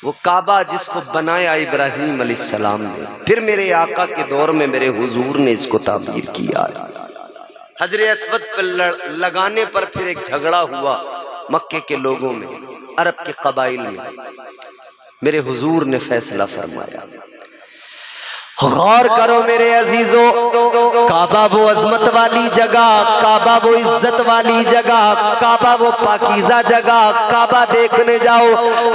वो काबा जिसको बनाया इब्राहीम अलैहिस्सलाम ने, फिर मेरे आका के दौर में मेरे हुजूर ने इसको तामीर किया। हजरे अस्वद पर लगाने पर फिर एक झगड़ा हुआ मक्के के लोगों में, अरब के कबाइल में। मेरे हुजूर ने फैसला फरमाया। गौर करो मेरे अजीजों, काबा वो अजमत वाली जगह, काबा वो इज्जत वाली जगह, काबा वो पाकीज़ा जगह। काबा देखने जाओ,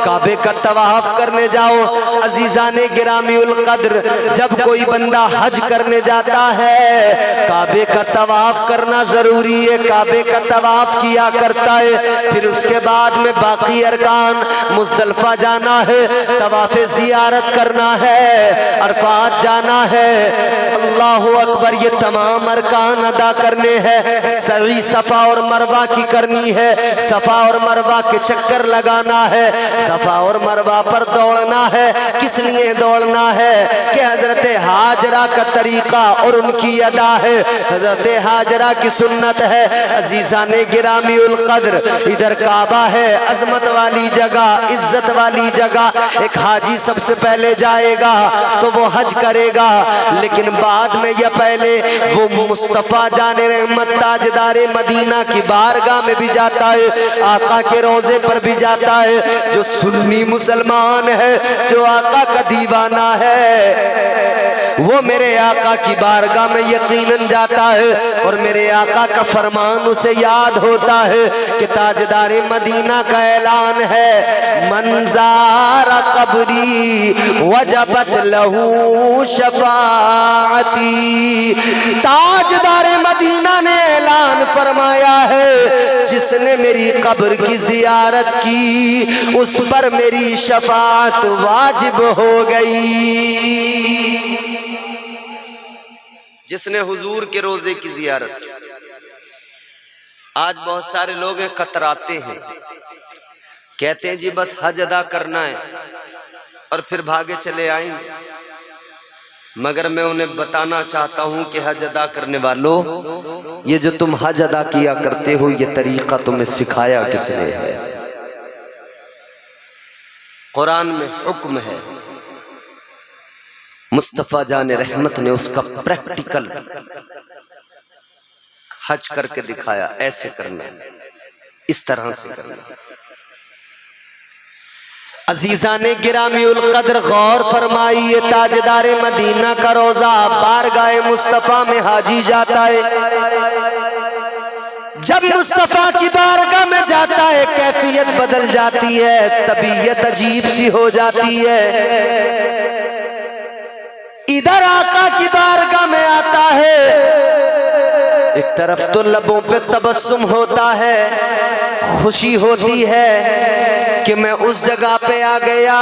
काबे का तवाफ करने जाओ। अजीजाने गिरामी उल कद्र, जब कोई बंदा हज करने जाता है काबे का तवाफ करना जरूरी है, काबे का तवाफ किया करता है। फिर उसके बाद में बाकी अरकान, मुज़दलिफा जाना है, तवाफ ज़ियारत करना है, अरफात जाना है, अल्लाहु अकबर, ये तमाम अरकान अदा करने हैं। सई सफा और मरवा की करनी है, सफा और मरवा के चक्कर लगाना है, सफा और मरवा पर दौड़ना है। किस लिए दौड़ना है कि हजरत हाजरा का तरीका और उनकी अदा है, हजरत हाजरा की सुन्नत है। अजीजाने गिरामी उल कद्र, इधर काबा है, अजमत वाली जगह, इज्जत वाली जगह। एक हाजी सबसे पहले जाएगा तो वो हज करेगा, लेकिन बाद में या पहले वो मुस्तफा जाने रहमत ताजदारे मदीना की बारगाह में भी जाता है, आका के रोजे पर भी जाता है। जो सुन्नी मुसलमान है, जो आका का दीवाना है, वो मेरे आका की बारगाह में यकीनन जाता है और मेरे आका का फरमान उसे याद होता है कि ताजदारे मदीना का ऐलान है, मंज़ारा कब्री वजबत लहू शफाअती। ताजदारे मदीना ने ऐलान फरमाया है, जिसने मेरी कब्र की जियारत की उस पर मेरी शफाअत वाजिब हो गई। जिसने हुजूर के रोजे की जियारत की। आज बहुत सारे लोग कतराते हैं, कहते हैं जी बस हज अदा करना है और फिर भागे चले आएंगे। मगर मैं उन्हें बताना चाहता हूं कि हज अदा करने वालों, ये जो तुम हज अदा किया करते हो, ये तरीका तुम्हें सिखाया किसने है? कुरान में हुक्म है, मुस्तफा जाने रहमत ने उसका प्रैक्टिकल हज करके दिखाया। ऐसे करना, इस तरह से करना। अजीजाने गिरामी उल कद्र, गौर फरमाइए, ताजदारे मदीना का रोजा बारगाह मुस्तफा में हाजी जाता है। जब मुस्तफा की बारगाह में जाता है, कैफियत बदल जाती है, तबीयत अजीब सी हो जाती है। इधर आका की बारगाह में आता है, एक तरफ तो लबों पे तबस्सुम होता है, खुशी होती है कि मैं उस जगह पे आ गया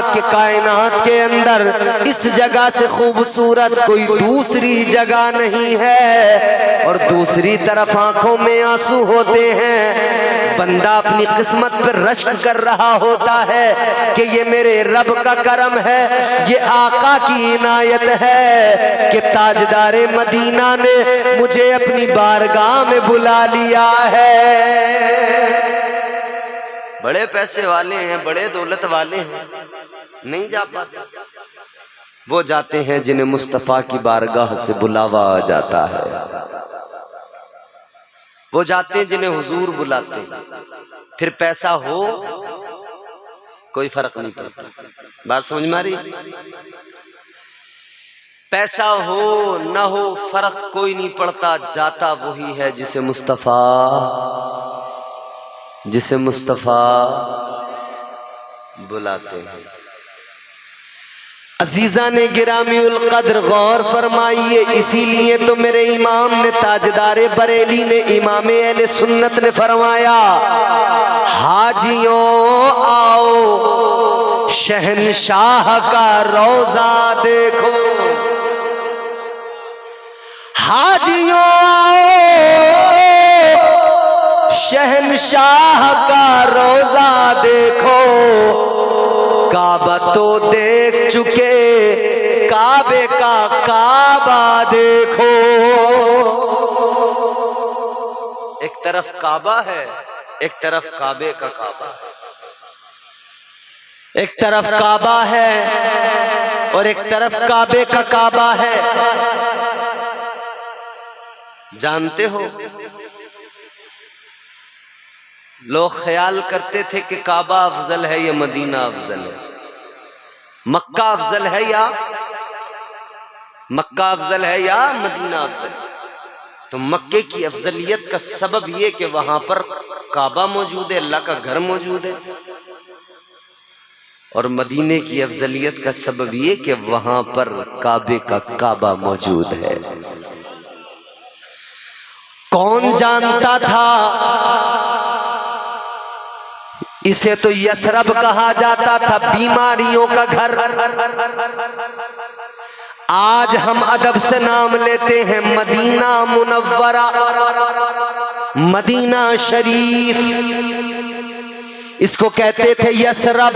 कि कायनात के अंदर इस जगह से खूबसूरत कोई दूसरी जगह नहीं है। और दूसरी तरफ आंखों में आंसू होते हैं, बंदा अपनी किस्मत पर रश्क कर रहा होता है कि ये मेरे रब का करम है, ये आका की इनायत है कि ताजदारे मदीना ने मुझे अपनी बारगाह में बुला लिया है। बड़े पैसे वाले हैं, बड़े दौलत वाले हैं, नहीं जा पाते। वो जाते हैं जिन्हें मुस्तफा की बारगाह से बुलावा आ जाता है। वो जाते हैं जिन्हें हुजूर बुलाते हैं। फिर पैसा हो कोई फर्क नहीं पड़ता। बात समझ में आ रही? पैसा हो ना हो फर्क कोई नहीं पड़ता, जाता वही है जिसे मुस्तफा बुलाते हैं। अजीजा ने गिरामी उल कद्र, गौर फरमाइए, इसीलिए तो मेरे इमाम ने ताजदारे बरेली ने, इमाम अहले सुन्नत ने फरमाया, हाजियों आओ शहनशाह का रोजा देखो। हाजियों आओ शहनशाह का रोजा देखो। काबा तो देख चुके, काबे का काबा देखो। एक तरफ काबा है, एक तरफ काबे का काबा है। एक तरफ काबा है और एक तरफ काबे का काबा है। जानते हो, लोग ख्याल करते थे कि काबा अफजल है या मदीना अफजल है, मक्का अफजल है या मदीना अफजल। तो मक्के की अफजलियत का सबब यह कि वहां पर काबा मौजूद है, अल्लाह का घर मौजूद है, और मदीने की अफजलियत का सबब यह कि वहां पर काबे का काबा मौजूद है। कौन जानता था इसे तो यसरब कहा जाता था, बीमारियों का घर। आज हम अदब से नाम लेते हैं मदीना मुनव्वरा, मदीना शरीफ। इसको कहते थे यसरब,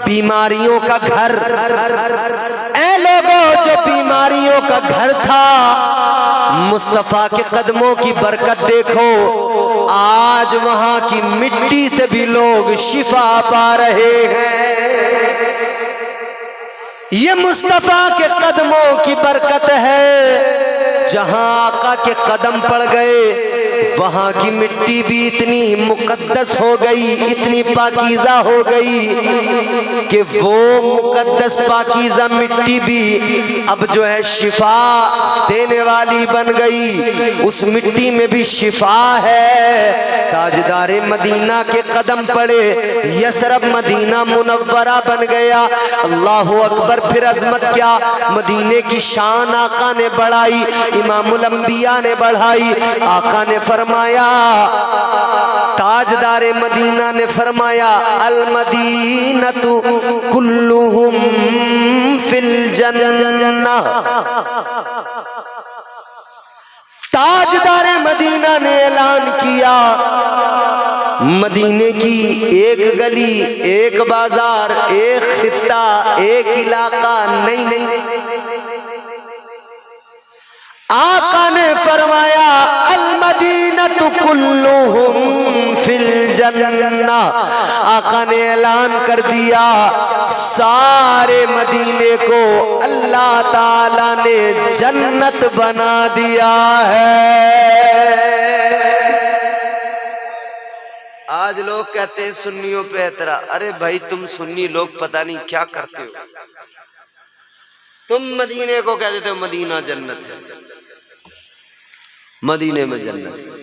बीमारियों का घर। ऐ लोगों, जो बीमारियों का घर था, मुस्तफा के कदमों की बरकत देखो, आज वहां की मिट्टी से भी लोग शिफा पा रहे हैं। ये मुस्तफा के कदमों की बरकत है। जहां आका के कदम पड़ गए, वहां की मिट्टी भी इतनी मुकद्दस हो गई, इतनी पाकीज़ा हो गई कि वो मुकद्दस पाकीज़ा मिट्टी भी अब जो है शिफा देने वाली बन गई। उस मिट्टी में भी शिफा है। ताजदारे मदीना के कदम पड़े, यसरब मदीना मुनव्वरा बन गया। अल्लाहु अकबर। फिर अजमत क्या, मदीने की शान आका ने बढ़ाई, इमामुल अंबिया ने बढ़ाई। आका ने फरमाया, ताजदारे मदीना ने फरमाया, अल मदीनतु कुल्लुहुम फिल जन्नह। ताजदारे मदीना ने ऐलान किया, मदीने की एक गली, एक बाजार, एक खित्ता, एक इलाका नहीं। आका ने फरमाया, अल मदीनतु कुल्लुहुम फिल जन्नह। आका ने ऐलान कर दिया, सारे मदीने को अल्लाह ताला ने जन्नत बना दिया है। आज लोग कहते हैं सुन्नियों पे एतरा। अरे भाई, तुम सुन्नी लोग पता नहीं क्या करते हो। तुम मदीने को कह देते हो मदीना जन्नत है, मदीने में जन्नत है।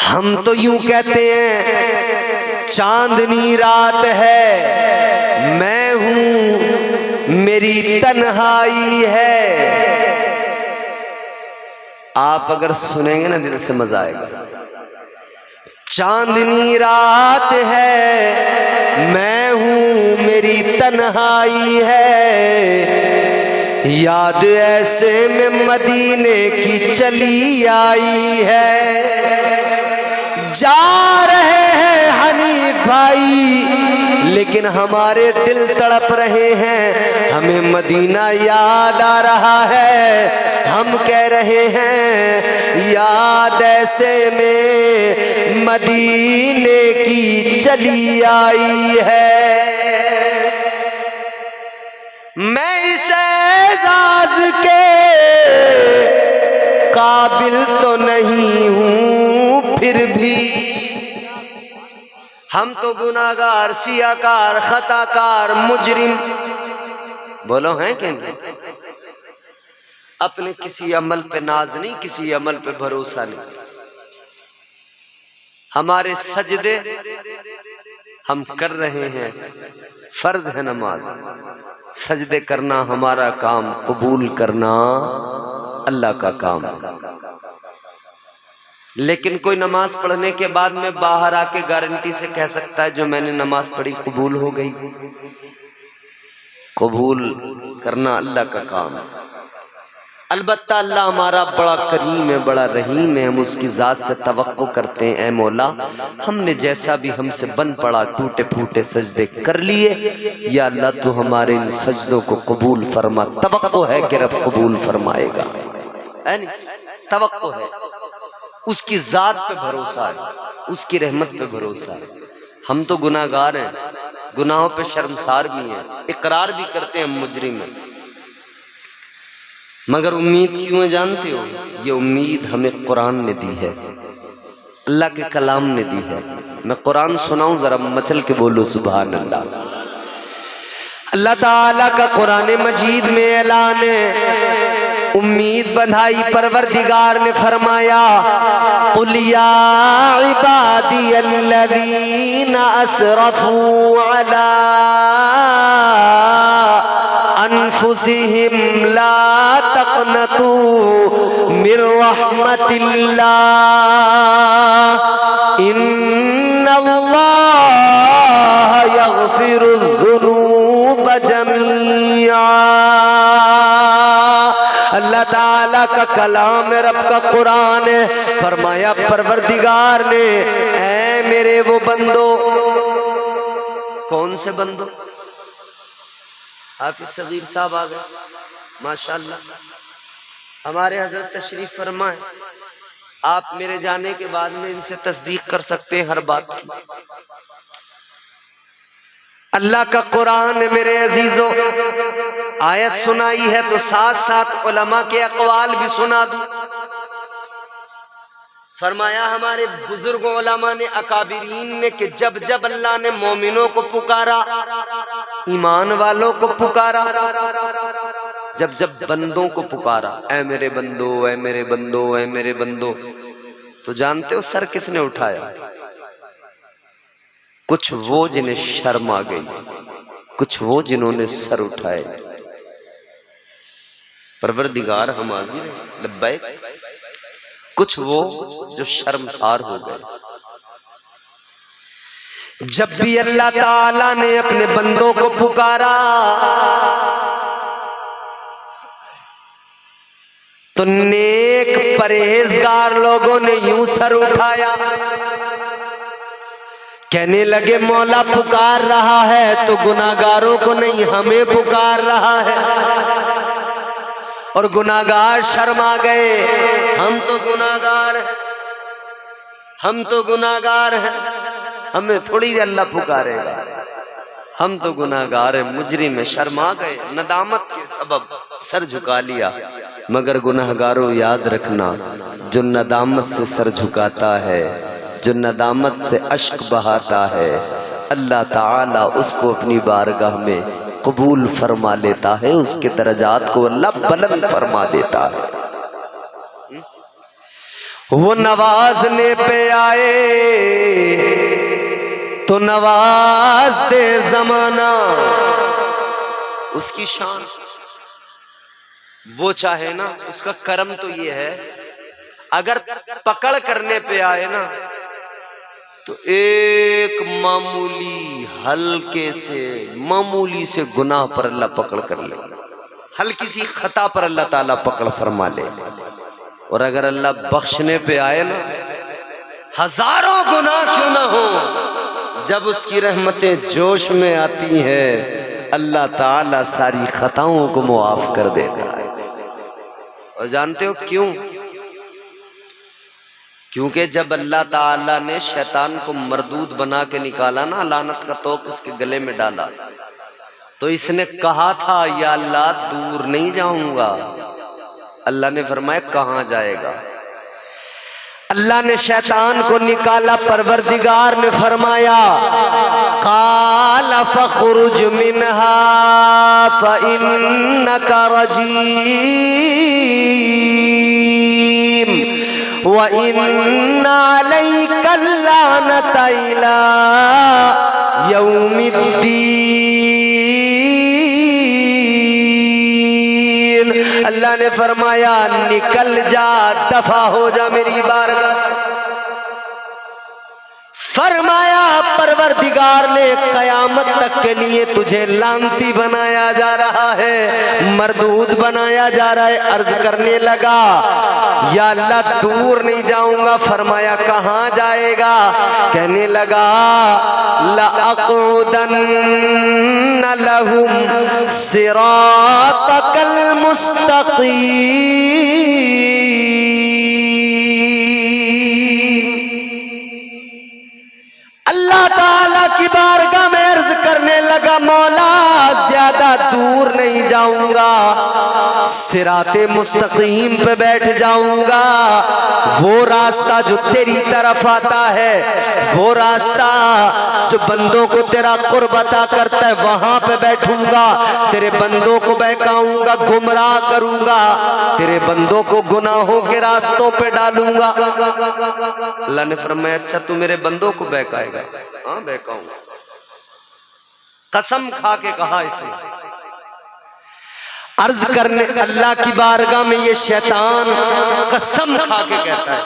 हम तो यूं कहते हैं चांदनी रात है, मैं हूं मेरी तन्हाई है। आप अगर सुनेंगे ना, दिल से मजा आएगा। चांदनी रात है, मैं हूं मेरी तन्हाई है, याद ऐसे में मदीने की चली आई है। जा रहे हैं हनीफ भाई, लेकिन हमारे दिल तड़प रहे हैं, हमें मदीना याद आ रहा है। हम कह रहे हैं, याद ऐसे में मदीने की चली आई है। मैं इस एजाज के काबिल तो नहीं हूं, फिर भी हम तो गुनाहगार, सियाकार, खताकार, मुजरिम, बोलो हैं कि नहीं? अपने किसी अमल पे नाज नहीं, किसी अमल पे भरोसा नहीं। हमारे सजदे हम कर रहे हैं, फर्ज है नमाज, सजदे करना हमारा काम, कबूल करना अल्लाह का काम। लेकिन कोई नमाज पढ़ने के बाद में बाहर आके गारंटी से कह सकता है जो मैंने नमाज पढ़ी कबूल हो गई? कबूल करना अल्लाह का काम। अलबत्ता अल्लाह हमारा बड़ा करीम है, बड़ा रहीम है। हम उसकी ज़ात से तवक्को करते हैं, ऐ मौला हमने जैसा भी हमसे बन पड़ा, टूटे फूटे सजदे कर लिए, या अल्लाह तू हमारे इन सजदों को कबूल फरमा। तवक्को है कि रब कबूल फरमाएगा, है नहीं? तवक्को है, उसकी ज़ात पे भरोसा है, उसकी रहमत पे भरोसा है। हम तो गुनाहगार हैं, गुनाहों पे शर्मसार भी हैं, इकरार भी करते हैं हम मुजरिम हैं, मगर उम्मीद क्यों है जानते हो? ये उम्मीद हमें कुरान ने दी है, अल्लाह के कलाम ने दी है। मैं कुरान सुनाऊं, जरा मचल के बोलो सुभान अल्लाह। अल्लाह ताला का कुरान मजीद में ऐलान है, उम्मीद बंधाई परवरदिगार ने फरमाया, कुल या इबादियल्लज़ीना असरफू अला अनफुसिहिम ला तक़नतू मिर रहमतिल्लाह इन्नल्लाह यग़फिरुज़्ज़ुनूब जमीआ। अल्लाह ताला का कलाम है, रब का कुरान है। फरमाया परवरदिगार ने, ऐ मेरे वो बंदो, कौन से बंदो? हाफिज सगीर साहब आ गए, माशाअल्लाह। हमारे हजरत तशरीफ फरमाए, आप मेरे जाने के बाद में इनसे तस्दीक कर सकते हैं हर बात की। अल्लाह का कुरान मेरे अजीजों, आयत सुनाई है तो साथ साथ उलमा के अक़वाल भी सुना दूं। फरमाया हमारे बुजुर्ग उलमा ने, अकाबिरीन ने, कि जब जब अल्लाह ने मोमिनों को पुकारा, ईमान वालों को पुकारा, जब जब बंदों को पुकारा, ऐ मेरे बंदो, ऐ मेरे बंदो, ऐ मेरे बंदो, तो जानते हो सर किसने उठाया? कुछ वो जिन्हें शर्म आ गई, कुछ वो जिन्होंने सर उठाए। परवरदिगार हम हाजिर हैं, लब्बैक। कुछ वो जो शर्मसार हो गए। जब भी अल्लाह ताला ने अपने बंदों को पुकारा तो नेक परहेजगार लोगों ने यूं सर उठाया, कहने लगे मौला पुकार रहा है तो गुनाहगारों को नहीं, हमें पुकार रहा है। और गुनाहगार शर्मा गए, हम तो गुनाहगार हैं, हम तो गुनाहगार हैं, हमें थोड़ी अल्लाह पुकारेगा, हम तो गुनाहगार हैं, मुजरिम है। शर्मा गए, नदामत के सबब सर झुका लिया। मगर गुनाहगारों याद रखना, जो नदामत से सर झुकाता है, जो नदामत से अश्क बहाता है, अल्लाह ताला उसको अपनी बारगाह में कबूल फरमा लेता है, उसके दरजात को अल्लाह बुलंद फरमा देता है। वो नवाजने पे आए तो नवाज दे जमाना, उसकी शान। वो चाहे ना, उसका करम तो ये है, अगर पकड़ करने पे आए ना तो एक मामूली से गुनाह पर अल्लाह पकड़ कर ले, हल्की सी खता पर अल्लाह ताला पकड़ फरमा ले। और अगर अल्लाह बख्शने पे आए ना, हजारों गुनाह क्यों ना हो, जब उसकी रहमतें जोश में आती हैं, अल्लाह ताला सारी खताओं को मुआफ कर देता है। और जानते हो क्यों? क्योंकि जब अल्लाह ताला ने शैतान को मरदूद बना के निकाला ना, लानत का तोक इसके गले में डाला, तो इसने कहा था या अल्लाह दूर नहीं जाऊंगा। अल्लाह ने फरमाया कहां जाएगा? अल्लाह ने शैतान को निकाला, परवरदिगार ने फरमाया काला फखरुज मिनहा फइन्नका रजीम व इन्ना अलैका लानता इला यौमिद्दीन। अल्लाह ने फरमाया निकल जा, दफा हो जा मेरी बारगाह से। फरमाया परवरदिगार ने कयामत तक के लिए तुझे लानती बनाया जा रहा है, मरदूद बनाया जा रहा है। अर्ज करने लगा या अल्लाह दूर नहीं जाऊंगा। फरमाया कहां जाएगा? कहने लगा लअक़उदन्न लहुम सिरातकल मुस्तक़ीम। अल्लाह ताला की बारगाह में अर्ज करने लगा, मौला ज्यादा दूर नहीं जाऊंगा, सिराते मुस्तकीम पे बैठ जाऊंगा। वो रास्ता जो तेरी तरफ आता है, वो रास्ता जो बंदों को तेरा कुर्ब अता करता है, वहां पे बैठूंगा। तेरे बंदों को बहकाऊंगा, गुमराह करूंगा, तेरे बंदों को गुनाहों के रास्तों पे डालूंगा। अल्लाह ने फरमाया, अच्छा तू मेरे बंदों को बहकाएगा? हाँ बहकाऊंगा। कसम खा के कहा इसने। अर्ज करने अल्लाह की बारगाह में ये शैतान कसम खा के कहता है,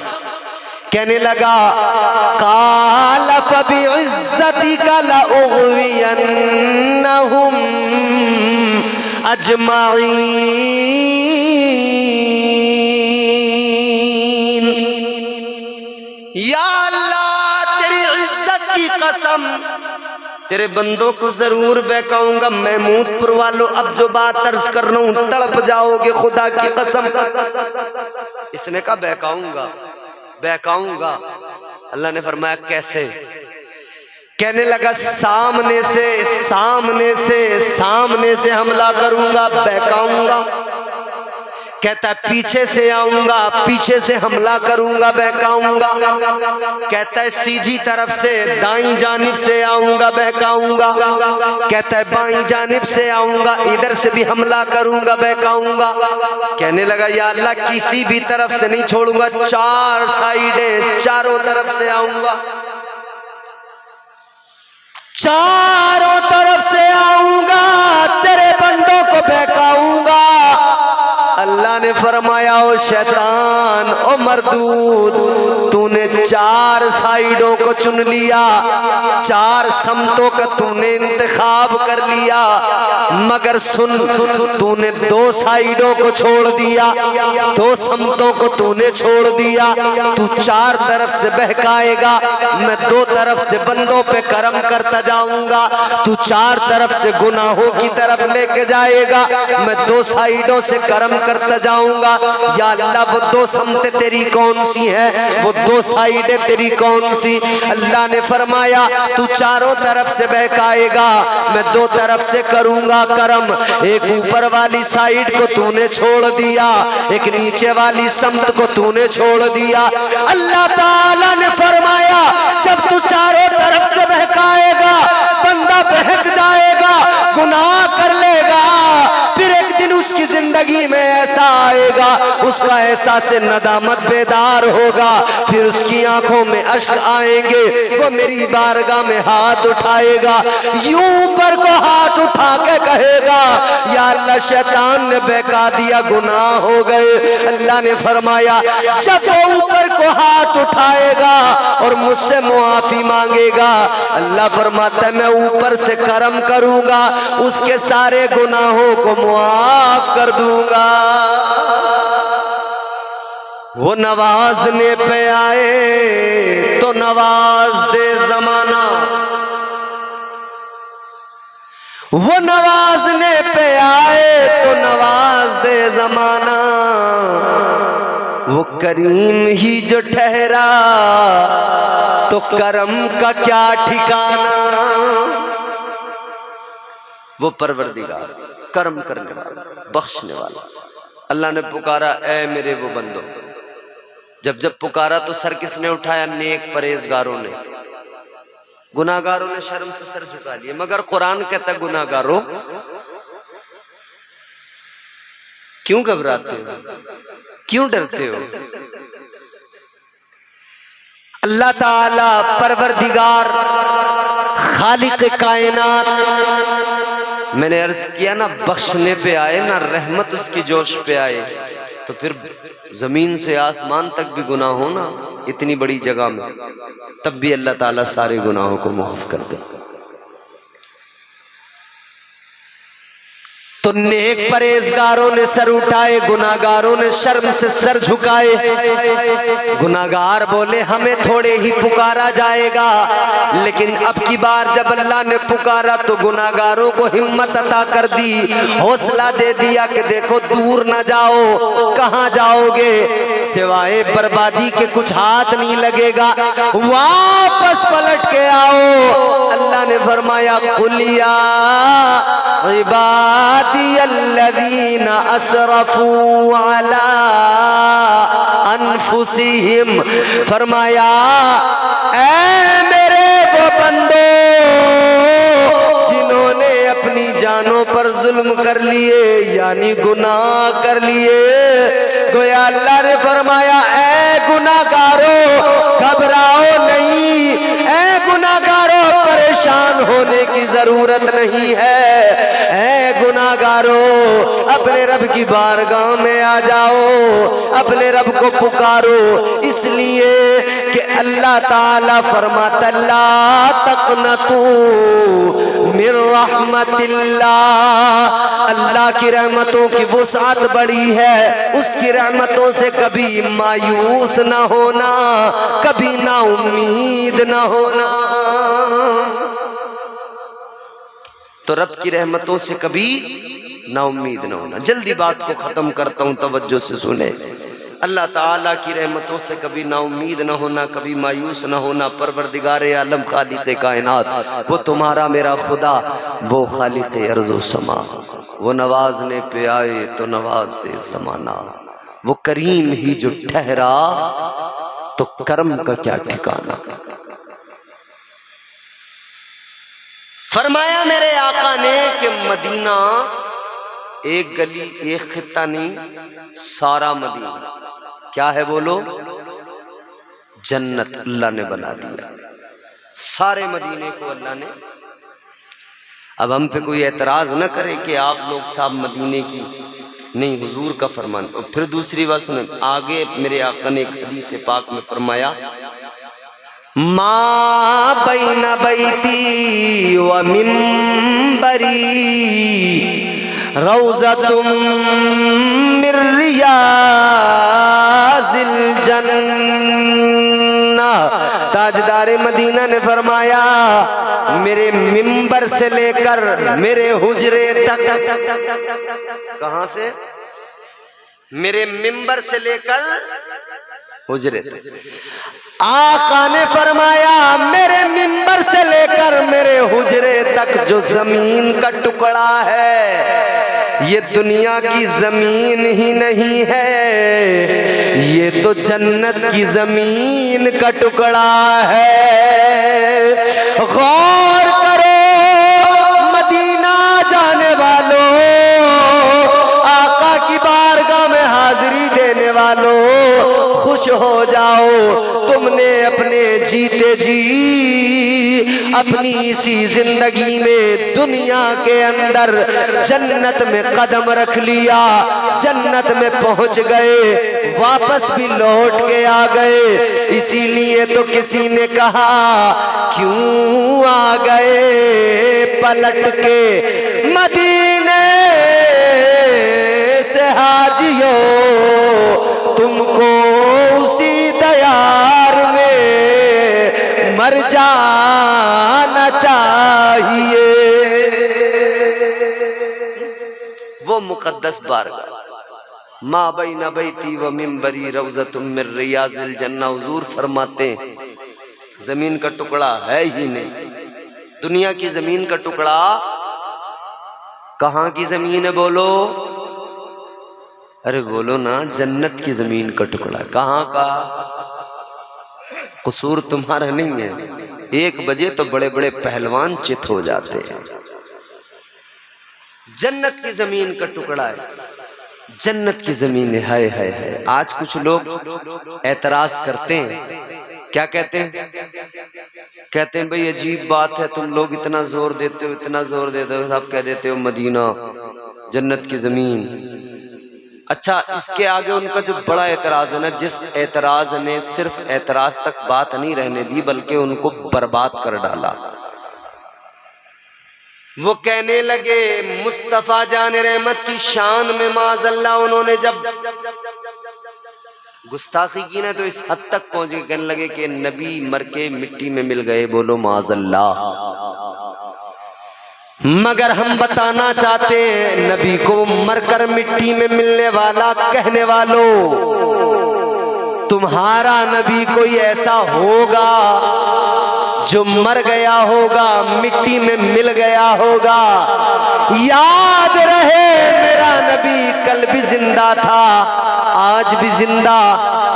कहने लगा, काल फबिइज्जतिका लउग़वियन्नहुम अजमाइन। या अल्लाह तेरी इज्जत की कसम, तेरे बंदों को जरूर बहकाऊंगा। महमूदपुर वालों, अब जो बात अर्ज कर रहा हूं तड़प जाओगे, खुदा की कसम। इसने कहा बहकाऊंगा, बहकाऊंगा। अल्लाह ने फरमाया कैसे? कहने लगा, सामने से हमला करूंगा, बहकाऊंगा। कहता है पीछे से आऊंगा, पीछे से हमला करूंगा, बहकाऊंगा। कहता है सीधी तरफ से, दाईं जानिब से आऊंगा, बहकाऊंगा। कहता है बाईं जानिब से आऊंगा, इधर से भी हमला करूंगा, बहकाऊंगा। कहने लगा, या अल्लाह किसी भी तरफ से नहीं छोड़ूंगा, चार साइडें, चारों तरफ से आऊंगा, चारों तरफ से आऊंगा, तेरे बंदों को बहकाऊंगा। अल्लाह ने फरमाया, ओ शैतान, ओ मरदूद, तूने चार साइडों को चुन लिया, चार समतों का तूने इंतखाब कर लिया, मगर सुन, तूने दो साइडों को छोड़ दिया, दो समतों को तूने छोड़ दिया। तू चार तरफ से बहकाएगा, मैं दो तरफ से बंदों पे करम करता जाऊंगा। तू चार तरफ से गुनाहों की तरफ लेके जाएगा, मैं दो साइडों से करम करता जाऊंगा। या अल्लाह वो दो समतें तेरी कौन सी है, वो दो साइडें तेरी कौन सी? अल्लाह ने फरमाया, तू चारों तरफ से बहकाएगा, मैं दो तरफ से करूंगा करम। एक ऊपर वाली साइड को तूने छोड़ दिया, एक नीचे वाली समत को तूने छोड़ दिया। अल्लाह ताला ने फरमाया, जब तू चारों तरफ से बहकाएगा, बंदा बहक जाएगा, गुनाह कर लेगा, फिर एक दिन उसकी जिंदगी में ऐसा आएगा, उसका एहसास नदामत बेदार होगा, फिर उसकी आंखों में अश्क आएंगे, वो मेरी बारगाह में हाथ उठाएगा, यूं ऊपर को हाथ उठा के कहेगा, या अल्लाह शैतान ने बहका दिया, गुनाह हो गए। अल्लाह ने फरमाया, जब वो ऊपर को हाथ उठाएगा और मुझसे मुआफी मांगेगा, अल्लाह फरमाता है मैं ऊपर से करम करूंगा, उसके सारे गुनाहों को मुआफ कर दूंगा। वो नवाजने पे आए तो नवाज दे जमाना, वो नवाजने पे आए तो नवाज दे जमाना, वो करीम ही जो ठहरा तो करम का क्या ठिकाना। वो परवरदिगार करम करने वाला, बख्शने वाला। अल्लाह ने पुकारा, ऐ मेरे वो बंदो। जब जब पुकारा तो सर किसने उठाया? नेक परहेजगारों ने। गुनाहगारों ने शर्म से सर झुका लिए, मगर कुरान कहता है गुनाहगारों क्यों घबराते हो, क्यों डरते हो? अल्लाह ताला परवरदिगार खालिक कायनात, मैंने अर्ज किया ना, बख्शने पे आए ना, रहमत उसकी जोश पे आए, तो फिर जमीन से आसमान तक भी गुनाह हो ना, इतनी बड़ी जगह में, तब भी अल्लाह ताला सारे गुनाहों को माफ कर दे। तो नेक परहेजगारों ने सर उठाए, गुनाहगारों ने शर्म से सर झुकाए। गुनाहगार बोले हमें थोड़े ही पुकारा जाएगा, लेकिन अब की बार जब अल्लाह ने पुकारा तो गुनाहगारों को हिम्मत अता कर दी, हौसला दे दिया कि देखो दूर ना जाओ, कहां जाओगे, सिवाय बर्बादी के कुछ हाथ नहीं लगेगा, वापस पलट के आओ। अल्लाह ने फरमाया कुलिया इबादियल्लज़ीना असरफू अला अनफुसिहिम, फरमाया ऐ मेरे वो बंदो जिन्होंने अपनी जानों पर जुल्म कर लिए, यानी गुनाह कर लिए। गोया अल्लाह ने फरमाया ऐ गुनाहगारों घबराओ नहीं, ऐ गुनाहगारों परेशान होने की जरूरत नहीं है, ऐ गुनाहगारों अपने रब की बारगाह में आ जाओ, अपने रब को पुकारो, इसलिए कि अल्लाह ताला फरमाता ला तक़नतू मिर रहमतिल्लाह, अल्लाह की रहमतों की वुसअत बड़ी है, उसकी रहमतों से कभी मायूस ना होना, कभी ना उम्मीद ना होना। तो रब की रहमतों से कभी ना उम्मीद ना होना। जल्दी बात को खत्म करता हूं, तवज्जो से सुने। अल्लाह ताला की रहमतों से कभी ना उम्मीद ना होना, कभी मायूस ना होना। परवरदिगारे आलम खालिक़े कायनात, वो तुम्हारा मेरा खुदा, वो खालिक़े अर्ज़ो समा, वो नवाजने पे आए तो नवाज दे ज़माना, वो करीम ही जो ठहरा तो कर्म का क्या ठिकाना। फरमाया मेरे आका ने कि मदीना एक गली एक खित्ता नहीं, सारा मदीना क्या है बोलो, जन्नत अल्लाह ने बना दिया, सारे मदीने को अल्लाह ने। अब हम पे कोई एतराज न करे कि आप लोग साहब मदीने की नहीं, हुजूर का फरमान। और फिर दूसरी बात सुने, आगे मेरे आका ने एक हदीस पाक में फरमाया मा बैना बैती व मिंबरी रौज़तुम मिर रियाज़िल जन्नह। ताजदार मदीना ने फरमाया मेरे मिंबर से लेकर मेरे हुजरे तक, कहां से, मेरे मिंबर से लेकर हुजरे तक, आका ने फरमाया मेरे मिंबर से लेकर मेरे हुजरे तक जो जमीन का टुकड़ा है, ये दुनिया की जमीन ही नहीं है, ये तो जन्नत की जमीन का टुकड़ा है। गौर करो मदीना जाने वालों, आका की बारगाह में हाजिरी देने वालों, खुश हो जाओ, तुमने अपने जीते जी अपनी इसी जिंदगी में दुनिया के अंदर जन्नत में कदम रख लिया, जन्नत में पहुंच गए, वापस भी लौट के आ गए। इसीलिए तो किसी ने कहा क्यों आ गए पलट के मदीने से हाजियो, तुमको उसी दयार में मर जाना चाहिए। वो मुकद्दस बारगाह मा बैना बैती व मिंबरी रौज़तुम मिर रियाज़िल जन्नह। हुजूर फरमाते जमीन का टुकड़ा है ही नहीं, दुनिया की जमीन का टुकड़ा कहां की जमीन है बोलो, अरे बोलो ना, जन्नत की जमीन का टुकड़ा। कहां का? कसूर तुम्हारा नहीं है, 1 बजे तो बड़े बड़े पहलवान चित हो जाते हैं। जन्नत की जमीन का टुकड़ा है, जन्नत की जमीन है। हाय हाय हाय। आज कुछ लोग एतराज करते हैं, क्या कहते हैं? कहते हैं भाई अजीब बात है, तुम लोग इतना जोर देते हो, इतना जोर देते हो, आप कह देते हो मदीना जन्नत की जमीन। अच्छा, इसके आगे उनका जो बड़ा एतराज है ना, जिस एतराज ने सिर्फ एतराज तक बात नहीं रहने दी बल्कि उनको बर्बाद कर डाला। वो कहने लगे मुस्तफा जान रहमत की शान में माज़अल्लाह उन्होंने जब गुस्ताखी की ना तो इस हद तक पहुंच के कहने लगे कि नबी मर के मिट्टी में मिल गए। बोलो माज़अल्लाह। मगर हम बताना चाहते हैं नबी को मरकर मिट्टी में मिलने वाला कहने वालों, तुम्हारा नबी कोई ऐसा होगा जो मर गया होगा, मिट्टी में मिल गया होगा। याद रहे मेरा नबी कल भी जिंदा था, आज भी जिंदा,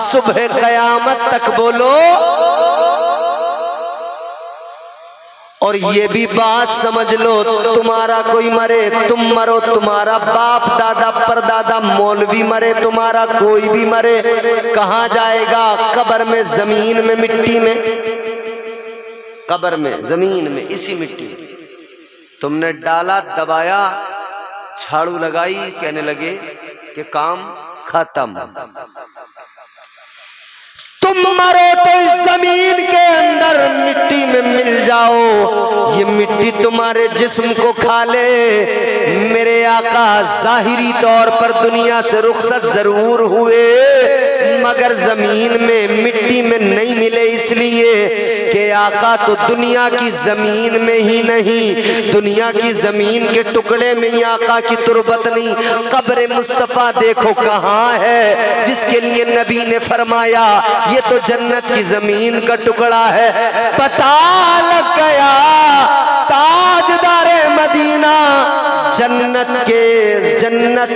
सुबह कयामत तक। बोलो। और ये भी बात समझ लो, तुम्हारा कोई मरे तुम मरो, तुम्हारा बाप दादा परदादा मौलवी मरे, तुम्हारा कोई भी मरे, कहाँ जाएगा? कब्र में, जमीन में, मिट्टी में। कब्र में, जमीन में, इसी मिट्टी में। तुमने डाला, दबाया, झाड़ू लगाई, कहने लगे कि काम खत्म। तुम मरो तो इस जमीन के अंदर मिट्टी में मिल जाओ, ये मिट्टी तुम्हारे जिस्म को खा ले। मेरे आका जाहिरी तौर पर दुनिया से रुखसत जरूर हुए, मगर जमीन में, मिट्टी में नहीं मिले, इसलिए कि आका तो दुनिया की जमीन में ही नहीं, दुनिया की जमीन के टुकड़े में ही आका की तुरबत नहीं। कब्र मुस्तफा देखो कहाँ है, जिसके लिए नबी ने फरमाया ये तो जन्नत की जमीन का टुकड़ा है। पता लग गया ताजदारे मदीना जन्नत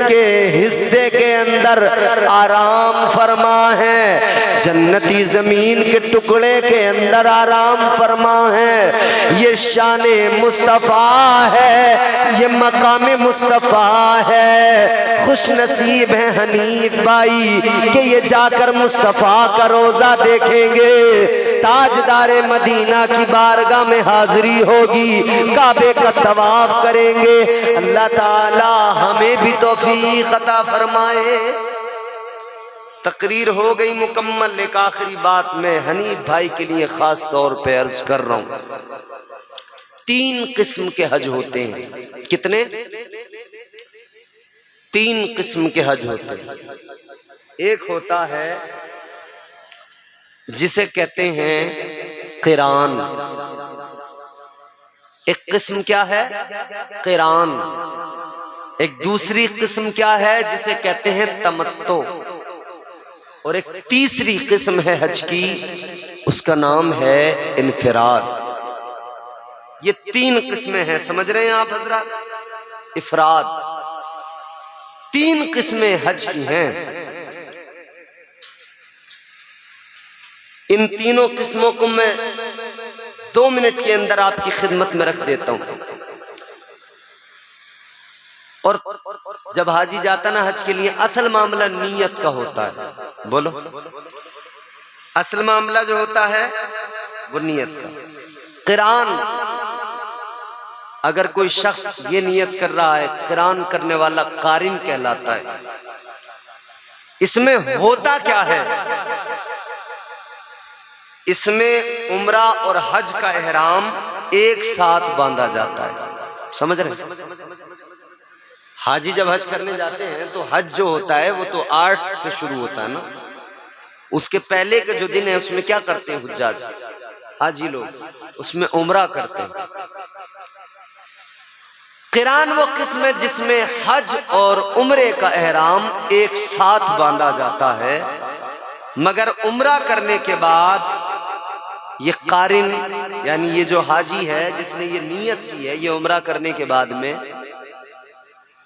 के हिस्से के अंदर आराम फरमा है, जन्नती जमीन के टुकड़े के अंदर आराम फरमा है। ये शाने मुस्तफा है, ये मकाम मुस्तफा है। खुश नसीब है हनीफ भाई कि ये जाकर मुस्तफा का रोजा देखेंगे, ताजदारे मदीना की बारगाह में हाजिरी होगी, काबे का तवाफ करेंगे। अल्लाह ताला हमें भी तौफीक अता फरमाए। तकरीर हो गई मुकम्मल। एक आखिरी बात मैं हनीफ भाई के लिए खास तौर पे अर्ज कर रहा हूं। 3 किस्म के हज होते हैं। कितने? 3 किस्म के हज होते हैं। एक होता है जिसे कहते हैं क़िरान। एक किस्म क्या है? क़िरान। एक दूसरी किस्म क्या है? जिसे कहते हैं तमत्तो। और एक तीसरी किस्म है हज की, उसका नाम है इनफिराद। ये 3 किस्में हैं, समझ रहे हैं आप हजरात? इफराद। 3 किस्में हज की हैं। इन तीनों किस्मों को मैं 2 मिनट के अंदर आपकी खिदमत में रख देता हूं। और जब हाजी जाता ना हज के लिए, असल मामला नीयत का होता है। बोलो। असल मामला जो होता है वो नीयत का। क़िरान, अगर कोई शख्स ये नियत कर रहा है, क़िरान करने वाला कारिन कहलाता है। इसमें होता क्या है? इसमें उम्रा और हज का एहराम एक साथ बांधा जाता है। समझ रहे? हाजी जब हज करने जाते हैं तो हज जो होता है वो तो 8 से शुरू होता है ना। उसके पहले के जो दिन है उसमें क्या करते हैं हुज्जाज, हाजी लोग? उसमें उम्रा करते हैं। क़िरान वो किस्म है जिसमें हज और उम्रे का एहराम एक साथ बांधा जाता है, मगर उम्रा करने के बाद ये कारिन यानी ये जो हाजी है जिसने ये नियत की है, ये उम्रा करने के बाद में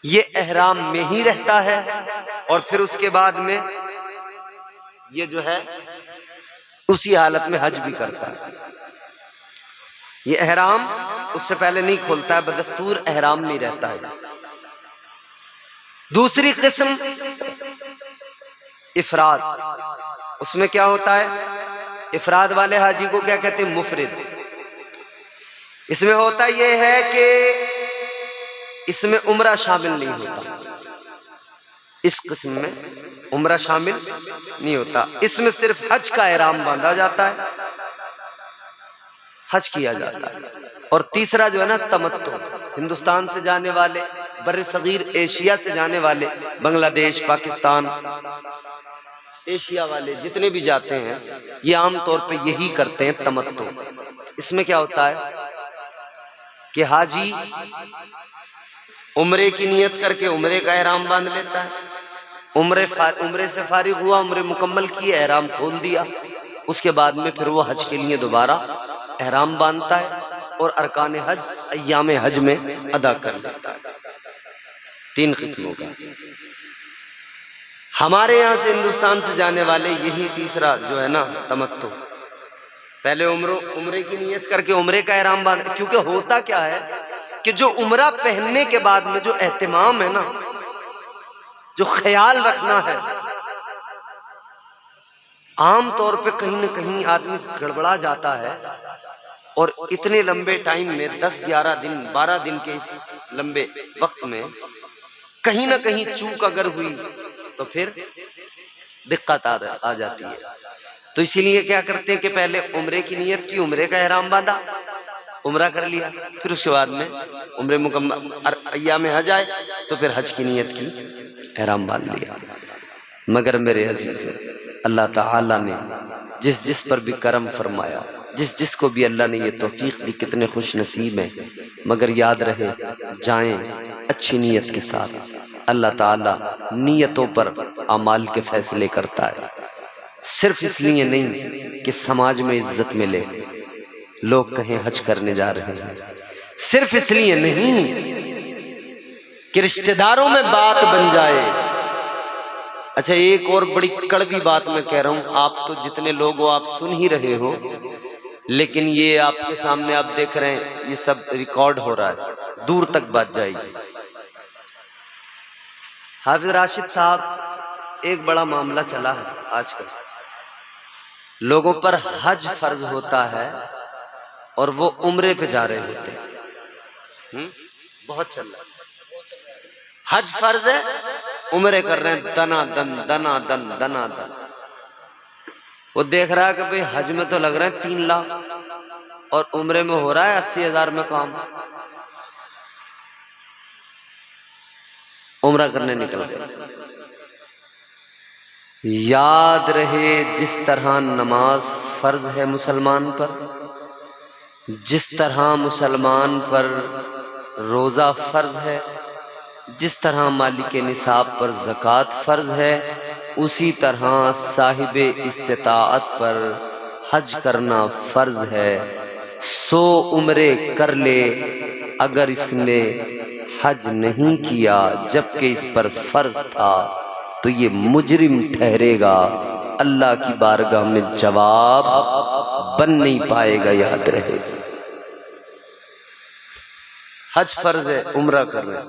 ये एहराम में ही रहता है और फिर उसके बाद में ये जो है उसी हालत में हज भी करता है। ये एहराम उससे पहले नहीं खोलता है, बदस्तूर एहराम में रहता है। दूसरी किस्म इफराद। उसमें क्या होता है? इफराद वाले हाजी को क्या कहते हैं? मुफरिद। इसमें होता यह है कि इसमें उम्रा शामिल नहीं होता। इस किस्म में उम्रा शामिल नहीं होता। इसमें सिर्फ हज का एहराम बांधा जाता है, हज किया जाता है। और तीसरा जो है ना तमत्तु, हिंदुस्तान से जाने वाले, बर्रे सगीर एशिया से जाने वाले, बांग्लादेश, पाकिस्तान, एशिया वाले जितने भी जाते हैं, ये आम तौर पे यही करते हैं तमत्तु। इसमें क्या होता है कि हाजी उम्रे की नियत करके उम्रे का एहराम बांध लेता है, उम्रे से फारिग हुआ, उम्रे मुकम्मल की, एहराम खोल दिया, उसके बाद में फिर वो हज के लिए दोबारा एहराम बांधता है और अरकान हज अय्याम हज में अदा कर लेता है। 3 किस्मों का। हमारे यहाँ से हिंदुस्तान से जाने वाले यही तीसरा जो है ना तमत्तु, पहले उम्रे की नियत करके उम्रे का एहराम बांध। क्योंकि होता क्या है कि जो उम्रा पहनने के बाद में जो एहतिमाम है ना, जो ख्याल रखना है, आम तौर पे कहीं ना कहीं आदमी गड़बड़ा जाता है और इतने लंबे टाइम में 10, 11 दिन, 12 दिन के इस लंबे वक्त में कहीं ना कहीं चूक अगर हुई तो फिर दिक्कत आ जाती है। तो इसीलिए क्या करते हैं कि पहले उम्रे की नियत की, उम्रे का एहराम बांधा, उम्रा कर लिया, फिर उसके बाद में उम्रे मुकम्मल अय्याम हज आए तो फिर हज की नियत की, एहराम बांध लिया। मगर मेरे अजीज, अल्लाह ताला ने जिस जिस पर भी करम फरमाया, जिस जिस को भी अल्लाह ने ये तौफीक दी, कितने खुश नसीब हैं। मगर याद रहे, जाएं अच्छी नीयत के साथ। अल्लाह ताला नीयतों पर अमाल के फैसले करता है, सिर्फ इसलिए नहीं कि समाज में इज्जत मिले, लोग कहें हज करने जा रहे हैं, सिर्फ इसलिए नहीं कि रिश्तेदारों में बात बन जाए। अच्छा, एक और बड़ी कड़वी बात मैं कह रहा हूं, आप तो जितने लोग हो आप सुन ही रहे हो, लेकिन ये आपके सामने आप देख रहे हैं, ये सब रिकॉर्ड हो रहा है, दूर तक बात जाएगी। हाफिज राशिद साहब, एक बड़ा मामला चला है आजकल, लोगों पर हज फर्ज होता है और वो उम्रे पे जा रहे होते हैं। बहुत चल रहा है, हज फर्ज है, उम्रे कर रहे हैं, दनादन दनादन दनादन। वो देख रहा है कि भाई हज में तो लग रहे हैं 3 लाख और उम्रे में हो रहा है 80,000 में काम। उम्रा करने निकल गए। याद रहे, जिस तरह नमाज फर्ज है मुसलमान पर, जिस तरह मुसलमान पर रोजा फर्ज है, जिस तरह मालिक निसाब पर ज़कात फ़र्ज है, उसी तरह साहिब इस्तिताअत पर हज करना फ़र्ज है। 100 उम्रे कर ले, अगर इसने हज नहीं किया जबकि इस पर फ़र्ज था तो ये मुजरिम ठहरेगा, अल्लाह की बारगाह में जवाब बन नहीं पाएगा। याद रहे, हज फर्ज है, उम्रा कर रहे।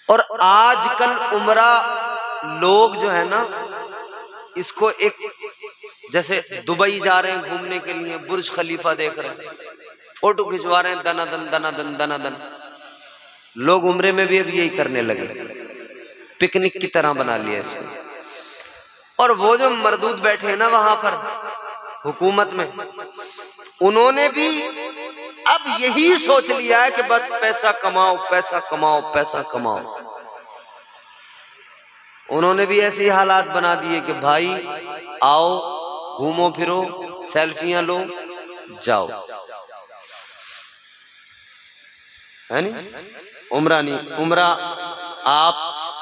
और आजकल उम्रा लोग जो है ना, इसको एक जैसे दुबई जा रहे हैं घूमने के लिए, बुर्ज खलीफा देख रहे हैं, फोटो खिंचवा रहे हैं, दनादन दनादन दनादन। लोग उम्रे में भी अब यही करने लगे, पिकनिक की तरह बना लिया इसको। और वो जो मरदूद बैठे हैं ना वहां पर हुकूमत में, उन्होंने भी अब यही सोच लिया है कि बस पैसा कमाओ पैसा कमाओ पैसा कमाओ। उन्होंने भी ऐसे ही हालात बना दिए कि भाई आओ, घूमो फिरो, सेल्फियां लो, जाओ, है नहीं? उम्रा नहीं, उम्रा आप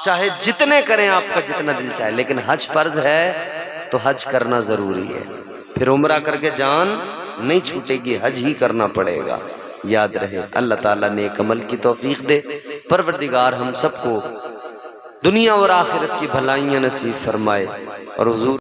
चाहे जितने करें, आपका जितना दिल चाहे, लेकिन हज फर्ज है तो हज करना जरूरी है। फिर उम्रा करके जान नहीं छूटेगी, हज ही करना पड़ेगा। याद रहे, अल्लाह ताला नेक अमल की तौफीक दे। परवरदिगार हम सबको दुनिया और आखिरत की भलाइयां नसीब फरमाए और हुजूर